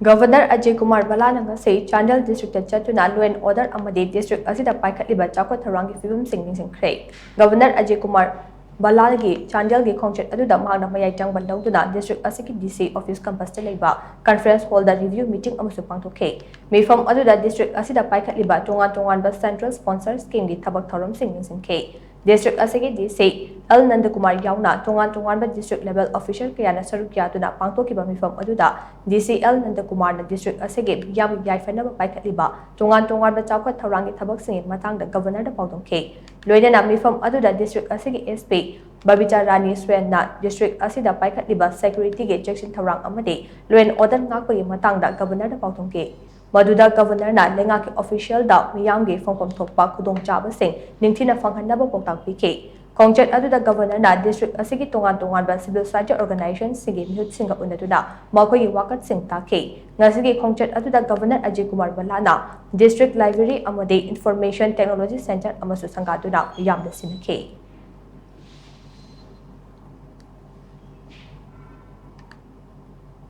Governor Ajay Kumar Bhalla ngasi Chandel District Chatuna law and order Amadi District asida paikhatliba Chaokhat Thourangi Phivam shing Yengsinkhre. Governor Ajay Kumar Bhalla gi Chandel gi khongchet aduda magna mayai changban lawduna district asiki DC office campus ta leiba conference hall da review meeting amusu pangthokhe. Mifam aduda district asida paikhatliba tongan ba central sponsor scheme gi thabak thoram shing Yengsinkhre. District asigi DC L Nandakumar yauna tongan ba district level official kayana sarukya tuna pangthokiba mifam aduda DC L Nandakumar na district asigi yam yaifana ba paikhatliba tongan ba Chaokhat Thourangi thabak sing matang da governor da paudongkhe. Loidana mifam aduda district asigi SP Babita Rani Swen na district asida paikhatliba security ge jection thourang amade law and order ngakpagi matang da governor da paudongkhe. Maduda governor na lengaki official da miyamgi phongpom thokpa khudong chaba sing ningthina phanghanaba pautang pike. Khongchet aduda governor na district asigi tongan ba civil society organizations sigi mihut singa unaduna makhoi wakat sing takhe. Ngasigi khongchet aduda governor Ajay Kumar Bhalla na district library amade information technology center amasu sangaduna yamda sinakhe.